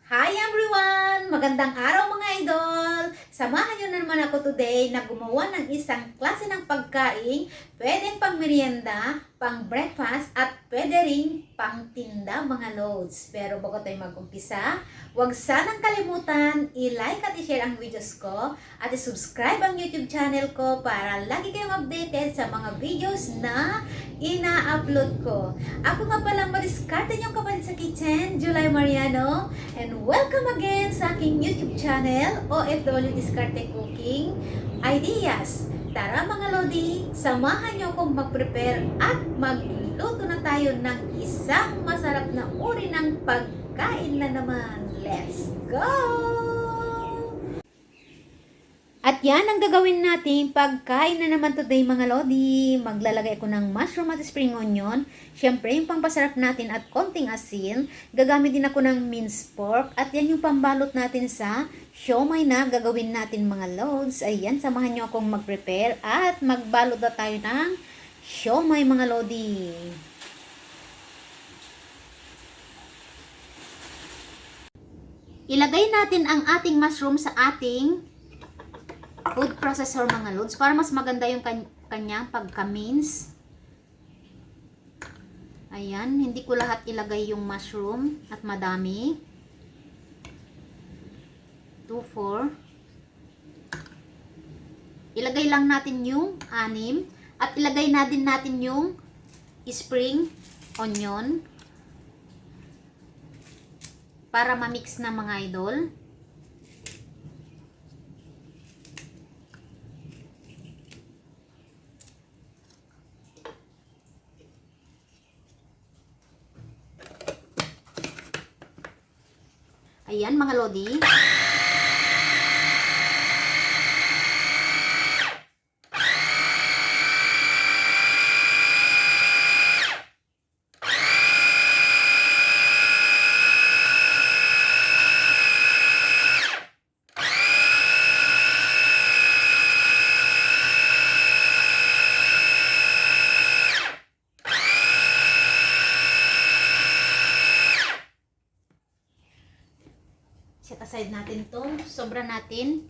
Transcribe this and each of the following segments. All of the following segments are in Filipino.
Hi everyone! Magandang araw mga idol! Samahan nyo na naman ako today na gumawa ng isang klase ng pagkain, pwedeng pang merienda, pang breakfast, at pwede rin pang tinda mga loads. Pero bago tayo mag-umpisa, huwag sanang kalimutan i-like at i-share ang videos ko at i-subscribe ang YouTube channel ko para lagi kayong updated sa mga videos na ina-upload ko. Ako nga palang madiskarte niyong kapatid sa kitchen, July Mariano. And welcome again sa aking YouTube channel, OFW Diskarte Cooking Ideas. Tara mga Lodi, samahan niyo akong mag-prepare at magluto na tayo ng isang masarap na uri ng pagkain na naman. Let's go! At yan ang gagawin natin pagkain na naman today mga Lodi. Maglalagay ako ng mushroom at spring onion. Siyempre yung pampasarap natin at konting asin. Gagamit din ako ng minced pork. At yan yung pambalot natin sa siomay na gagawin natin mga Lods. Ayan, samahan nyo akong mag-prepare at magbalot na tayo ng siomay mga Lodi. Ilagay natin ang ating mushroom sa ating food processor mga loads para mas maganda yung kanyang pagka-mince. Ayan, hindi ko lahat ilagay yung mushroom at madami. 2, 4. Ilagay lang natin yung 6 at ilagay na din natin yung spring onion para ma-mix na mga idol. Ayan mga Lodi. Set aside natin itong sobra natin.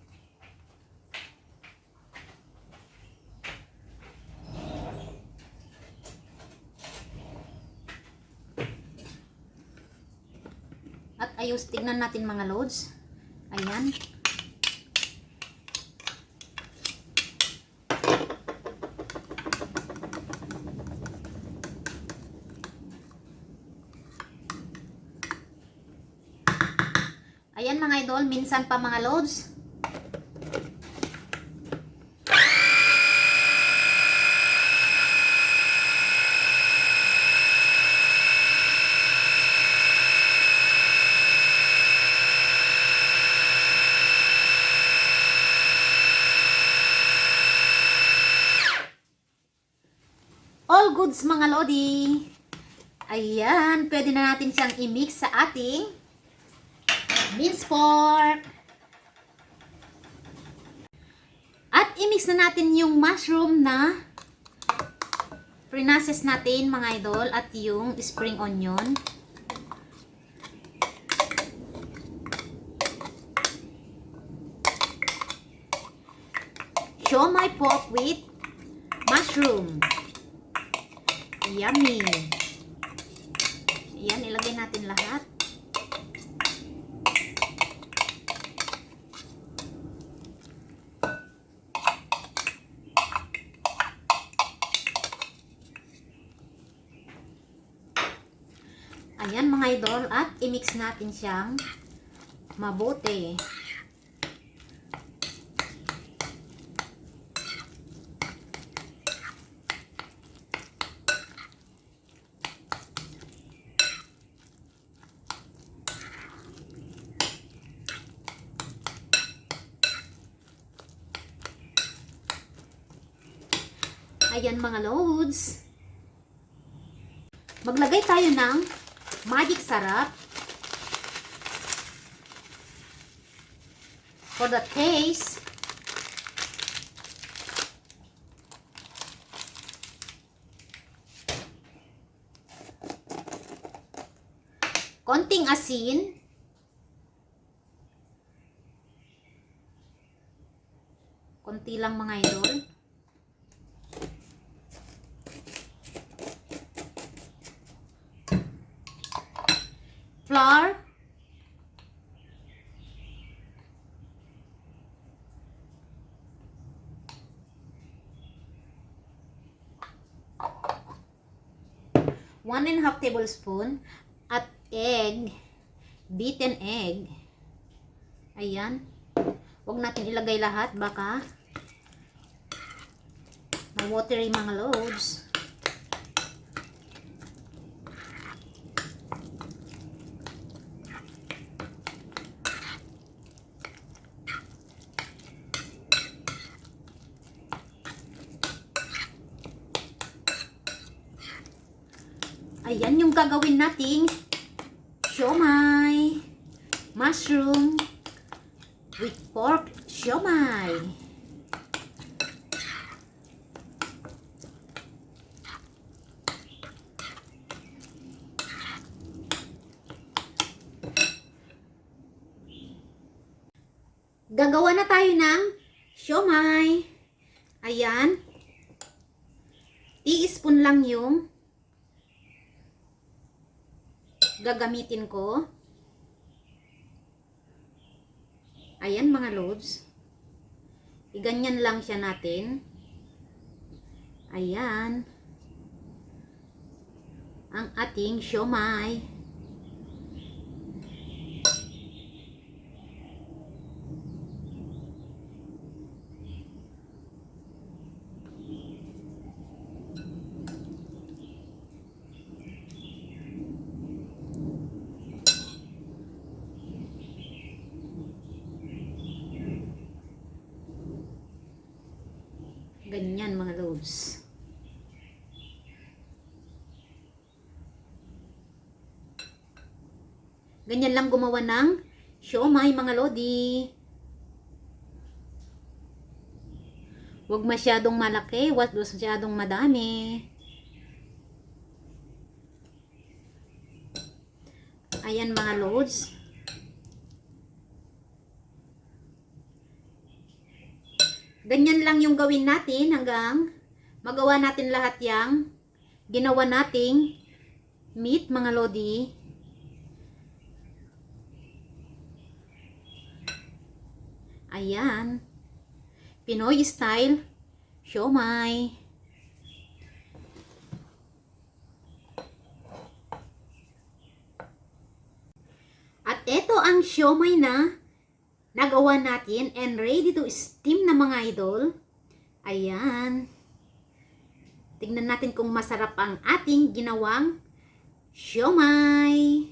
At ayos, tignan natin mga loads. Ayan. Ayan mga idol, minsan pa mga loads. All goods mga Lodi. Ayan, pwede na natin siyang i-mix sa ating minced pork. At i-mix na natin yung mushroom na prinases natin mga idol at yung spring onion. Siomai pork with mushroom. Yummy. Ayan, ilagay natin lahat. Ayan mga idol, at i-mix natin siyang mabuti. Ayan mga loads. Maglagay tayo ng magic sarap for the taste. Konting asin. Konti lang mga idol. Flour. One and a half tablespoon at egg, beaten egg. Ayan. Huwag natin ilagay lahat, baka ma-watery mga loads. Ayan yung gagawin nating siomai, mushroom with pork siomai. Gagawa na tayo ng siomai. Ayan. Teaspoon lang yung gagamitin ko. Ayan mga loads. Iganyan lang siya natin. Ayan. Ang ating siomai. Ganyan mga loads. Ganyan lang gumawa ng siomai mga lodi. Huwag masyadong malaki, huwag masyadong madami. Ayan mga loads. Ganyan lang yung gawin natin hanggang magawa natin lahat yang ginawa nating meat mga lodi. Ayan. Pinoy style siomai. At ito ang siomai na nagawa natin and ready to steam na mga idol. Ayan. Tingnan natin kung masarap ang ating ginawang siomai.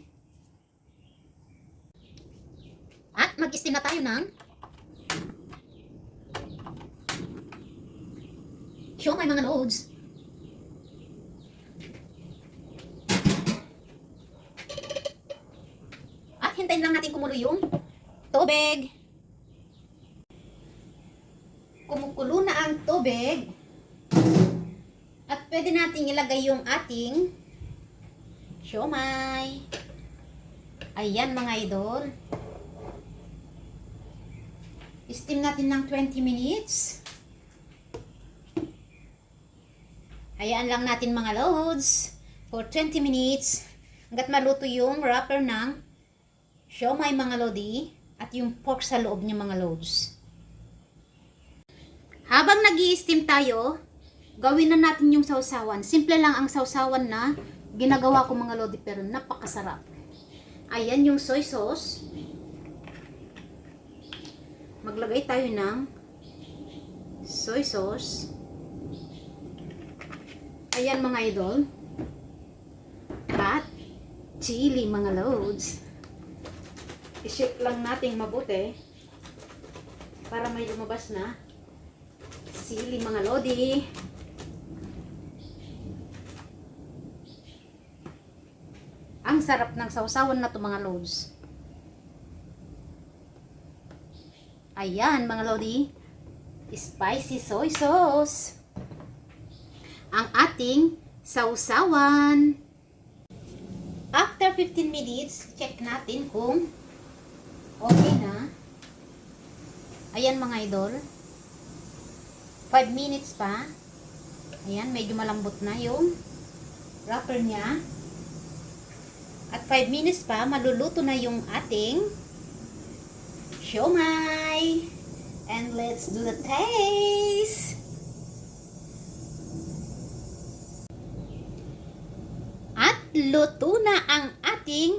At mag-steam na tayo ng siomai mga loads. At hintayin lang natin kumulo yung tubig. Kumukulo na ang tubig. At pwede nating ilagay yung ating siomai. Ayan mga idol. Steam natin ng 20 minutes. Hayaan lang natin mga loads for 20 minutes hanggat maluto yung wrapper ng siomai mga lodi. At yung pork sa loob niya mga loads. Habang nag-i-steam tayo, gawin na natin yung sausawan. Simple lang ang sausawan na ginagawa ko mga lodi pero napakasarap. Ayan yung soy sauce. Maglagay tayo ng soy sauce. Ayan mga idol. At chili mga loads. I-shake lang natin mabuti para may lumabas na sili mga lodi. Ang sarap ng sausawan na to mga loads. Ayan mga lodi, spicy soy sauce. Ang ating sausawan. After 15 minutes, check natin kung okay na. Ayan mga idol. 5 minutes pa. Ayan, medyo malambot na yung wrapper niya. At 5 minutes pa, maluluto na yung ating siomai. And let's do the taste. At luto na ang ating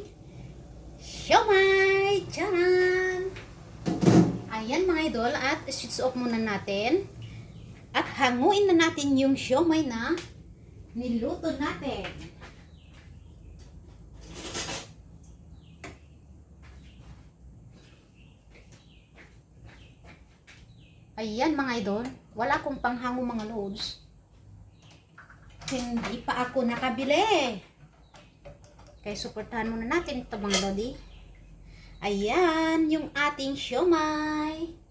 siomai. Charan! Ayan mga idol, at switch off muna natin. At hanguin na natin yung siomai na niluto natin. Ayan mga idol, wala akong panghango mga loads. Hindi pa ako nakabili. Kaya suportahan muna natin ito mga lodi. Ayan yung ating siomai.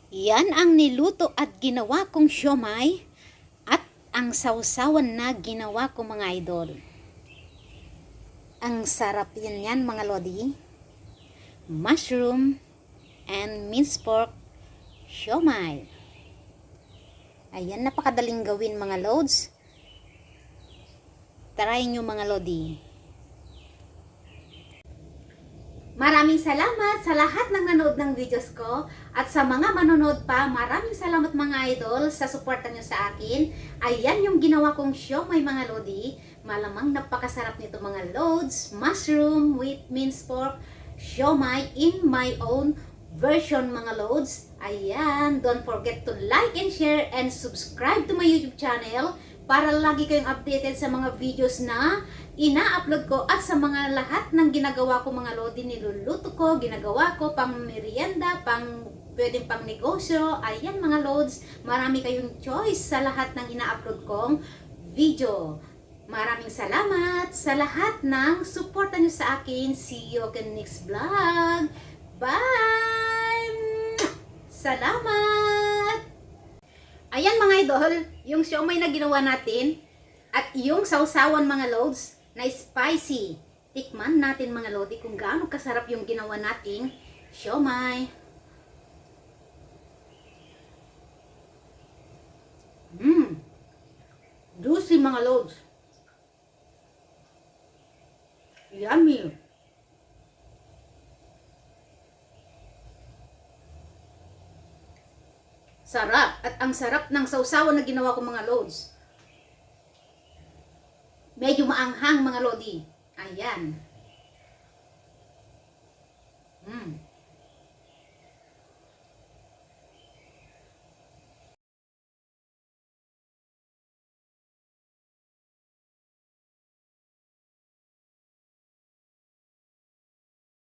Yan ang niluto at ginawa kong siomai at ang sausawan na ginawa ko mga idol. Ang sarap yan mga lodi. Mushroom and minced pork siomai. Ayan, napakadaling gawin mga loads. Try nyo mga lodi. Maraming salamat sa lahat ng nanood ng videos ko. At sa mga manonood pa, maraming salamat mga idol sa suporta nyo sa akin. Ayan yung ginawa kong siomai mga lodi. Malamang napakasarap nito mga loads. Mushroom with minced pork siomai in my own version mga loads. Ayan, don't forget to like and share and subscribe to my YouTube channel para lagi kayong updated sa mga videos na ina-upload ko at sa mga lahat ng ginagawa ko mga lodi, niluluto ko, ginagawa ko pang merienda, pwedeng pang negosyo. Ayan mga loads, marami kayong choice sa lahat ng ina-upload kong video. Maraming salamat sa lahat ng suporta nyo sa akin. See you again next vlog. Bye! Salamat! Ayan mga idol, yung siomai na ginawa natin at yung sausawan mga loads na spicy. Tikman natin mga lodi kung gaano kasarap yung ginawa nating siomai. Juicy mga loads. Yummy! Sarap. At ang sarap ng sausawan na ginawa ko mga loads. Medyo maanghang mga lodi. Ayan.